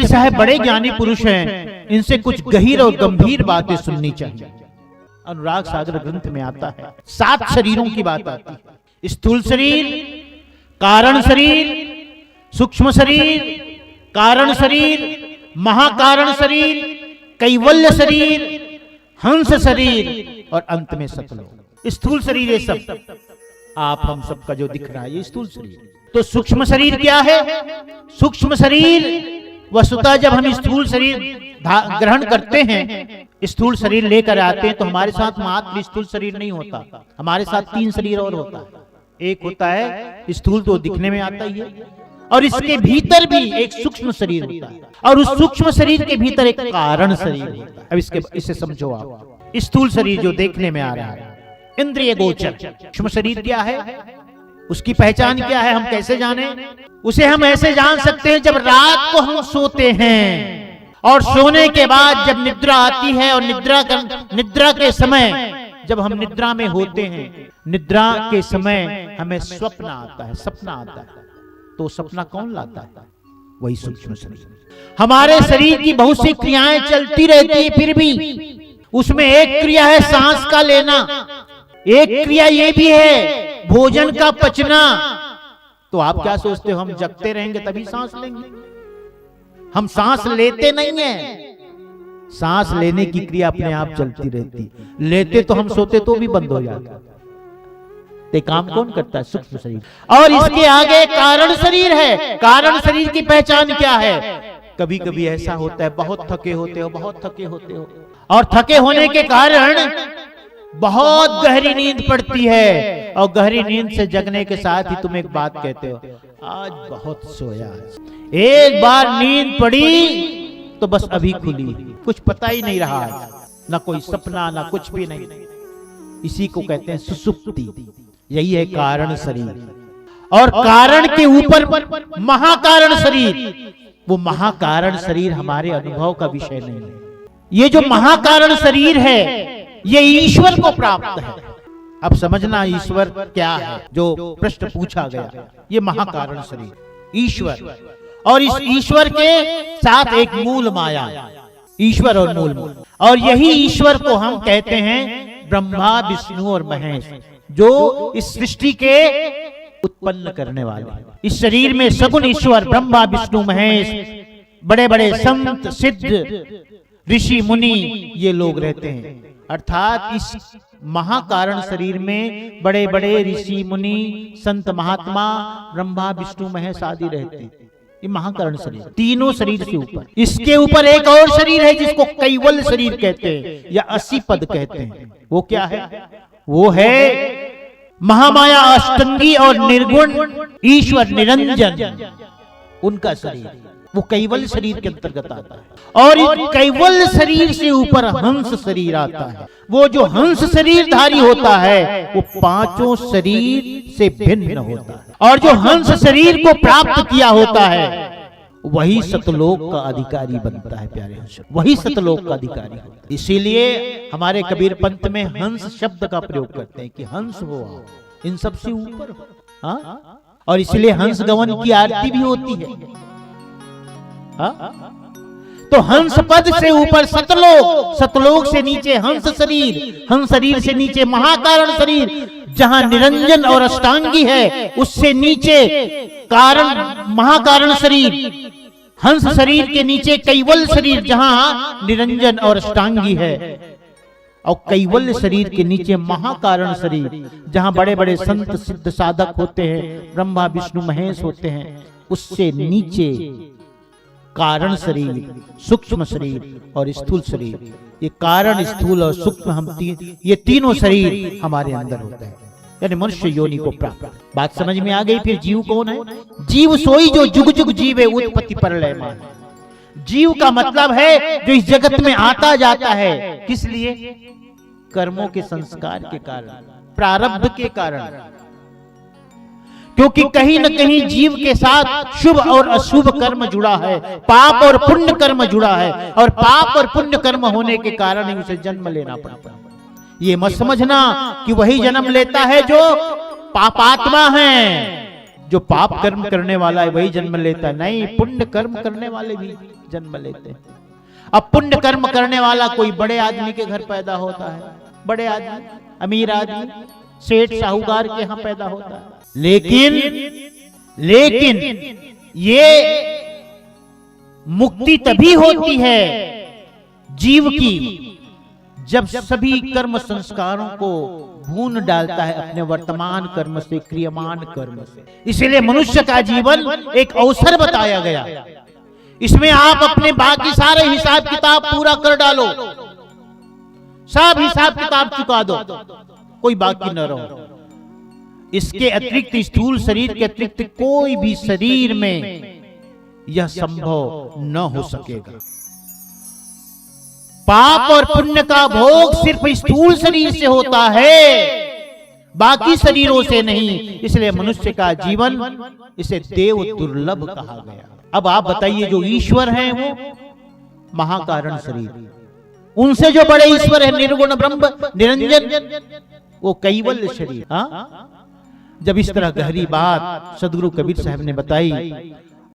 साहब बड़े ज्ञानी पुरुष हैं, इनसे कुछ गहीर और गंभीर बातें सुननी चाहिए। अनुराग सागर ग्रंथ में आता है 7 शरीरों की बात आती है। स्थूल शरीर, कारण शरीर, सूक्ष्म शरीर, कारण शरीर, महाकारण शरीर, कैवल्य शरीर, हंस शरीर और अंत में सतलोक। स्थूल शरीर ये सब आप हम सबका जो दिख रहा है ये स्थूल शरीर। तो सूक्ष्म शरीर क्या है? सूक्ष्म शरीर वस्तुतः जब हम स्थूल शरीर ग्रहण करते हैं, स्थूल शरीर लेकर आते हैं, तो हमारे साथ मात्र स्थूल शरीर नहीं होता, हमारे साथ 3 शरीर और होता है। एक होता है स्थूल, तो दिखने में आता ही है, और इसके भीतर भी एक सूक्ष्म शरीर होता है, और उस सूक्ष्म शरीर के भीतर एक कारण शरीर होता है। अब इसे समझो आप। स्थूल शरीर जो देखने में आ रहा है, इंद्रिय गोचर। सूक्ष्म शरीर क्या है, उसकी पहचान क्या है, हम कैसे जाने? उसे हम ऐसे जान सकते हैं जब रात को हम सोते हैं और सोने के बाद जब निद्रा आती है, और निद्रा के समय जब हम निद्रा में होते हैं, निद्रा के समय हमें स्वप्न आता है, सपना आता है। तो सपना कौन लाता है? वही सूक्ष्म शरीर। हमारे शरीर की बहुत सी क्रियाएं चलती रहती है, फिर भी उसमें एक क्रिया है सांस का लेना, एक क्रिया ये भी है भोजन का पचना। तो आप क्या सोचते हो हम जगते रहेंगे तभी सांस लेंगे? हम सांस लेते नहीं है, सांस लेने की क्रिया अपने आप चलती रहती। लेते तो हम सोते तो भी बंद हो जाता। ते काम कौन करता है? सूक्ष्म शरीर। और इसके आगे कारण शरीर है। कारण शरीर की पहचान क्या है? कभी कभी ऐसा होता है बहुत थके होते हो, बहुत थके होते हो, और थके होने के कारण बहुत गहरी नींद पड़ती है, और गहरी नींद से जगने के साथ ही तुम एक बात कहते हो, आज बहुत सोया। एक बार नींद पड़ी तो बस अभी खुली, कुछ पता ही नहीं रहा, ना कोई सपना ना कुछ भी नहीं। इसी को कहते हैं सुसुप्ति। यही है कारण शरीर। और कारण के ऊपर महाकारण शरीर। वो महाकारण शरीर हमारे अनुभव का विषय नहीं है। ये जो महाकारण शरीर है ये ईश्वर को प्राप्त है। अब समझना ईश्वर क्या है, जो प्रश्न पूछा गया। ये महाकारण शरीर ईश्वर, और इस ईश्वर के साथ एक मूल माया, ईश्वर और मूल। और यही ईश्वर को हम कहते हैं ब्रह्मा विष्णु और महेश, जो इस सृष्टि के उत्पन्न करने वाले। इस शरीर में सगुण ईश्वर ब्रह्मा विष्णु महेश, बड़े बड़े संत सिद्ध ऋषि मुनि ये लोग रहते हैं। अर्थात इस महाकारण शरीर में बड़े बड़े ऋषि मुनि संत महात्मा ब्रह्मा विष्णु महेश आदि रहते हैं। ये महाकारण शरीर, तीनों शरीर से ऊपर। इसके ऊपर एक और शरीर है जिसको कैवल्य शरीर कहते हैं या 80 पद कहते हैं। वो क्या है? वो है महामाया अष्टंगी और निर्गुण ईश्वर निरंजन, उनका शरीर। वो कैवल्य शरीर के अंतर्गत आता है। और इस कैवल्य शरीर से ऊपर हंस शरीर आता है। वो जो हंस शरीरधारी होता है वो 5 शरीर से भिन्न होता है, और जो हंस शरीर को प्राप्त किया होता है वही सतलोक का अधिकारी बनता है। प्यारे हंस, वही सतलोक का अधिकारी होता है। इसीलिए हमारे कबीर पंथ में हंस शब्द का प्रयोग करते हैं कि हंस हो इन सबसे ऊपर हो। हाँ? और इसलिए हंस गवन की आरती भी होती है। तो हंस पद से ऊपर सतलोक, सतलोक से नीचे हंस शरीर, हंस शरीर से नीचे महाकारण शरीर जहां निरंजन और अष्टांगी है, उससे नीचे कारण महाकारण शरीर, हंस शरीर के नीचे कैवल्य शरीर जहां निरंजन और अष्टांगी है, और कैवल्य शरीर के नीचे महाकारण शरीर जहां बड़े बड़े संत सिद्ध साधक होते हैं, ब्रह्मा विष्णु महेश होते हैं, उससे नीचे कारण शरीर, सूक्ष्म शरीर और स्थूल शरीर। ये कारण, स्थूल और सूक्ष्म ये तीनों शरीर हमारे अंदर होते हैं, यानी मनुष्य योनि को प्राप्त। बात समझ में आ गई? फिर जीव कौन है? जीव सोई जो जुग जुग जीवे उत्पत्ति परलय मान। जीव का मतलब है जो इस जगत में आता जाता है। किस लिए? कर्मों के संस्कार के कारण, प्रारब्ध के कारण। क्योंकि कहीं न कहीं जीव के साथ शुभ और अशुभ कर्म जुड़ा है, पाप और पुण्य कर्म जुड़ा है, और पाप और पुण्य कर्म होने के कारण ही उसे जन्म लेना पड़ता है। ये मत समझना कि वही जन्म लेता है जो पापात्मा है। जो पाप कर्म करने वाला है वही जन्म लेता है, नहीं, पुण्य कर्म करने वाले भी जन्म लेते हैं। अब पुण्य कर्म करने वाला कोई बड़े आदमी के घर पैदा होता है, बड़े आदमी, अमीर आदमी, सेठ साहूकार के यहां पैदा होता है। लेकिन ये मुक्ति तभी होती है जीव की जब सभी कर्म संस्कारों को भून डालता है अपने वर्तमान कर्म से, क्रियमान कर्म से। इसलिए मनुष्य का जीवन एक अवसर बताया गया, इसमें आप अपने बाकी सारे हिसाब किताब पूरा कर डालो, सब हिसाब किताब चुका दो, कोई बाकी न रहो। इसके अतिरिक्त, स्थूल शरीर के अतिरिक्त कोई भी शरीर में यह संभव न हो सकेगा। पाप और पुण्य का भोग सिर्फ स्थूल शरीर से होता है, बाकी शरीरों से नहीं। इसलिए मनुष्य का जीवन, इसे देव दुर्लभ कहा गया। अब आप बताइए, जो ईश्वर हैं वो महाकारण शरीर, उनसे जो बड़े ईश्वर है निर्गुण ब्रह्म निरंजन, वो कैवल्य शरीर। जब इस तरह गहरी बात सदगुरु कबीर साहब ने बताई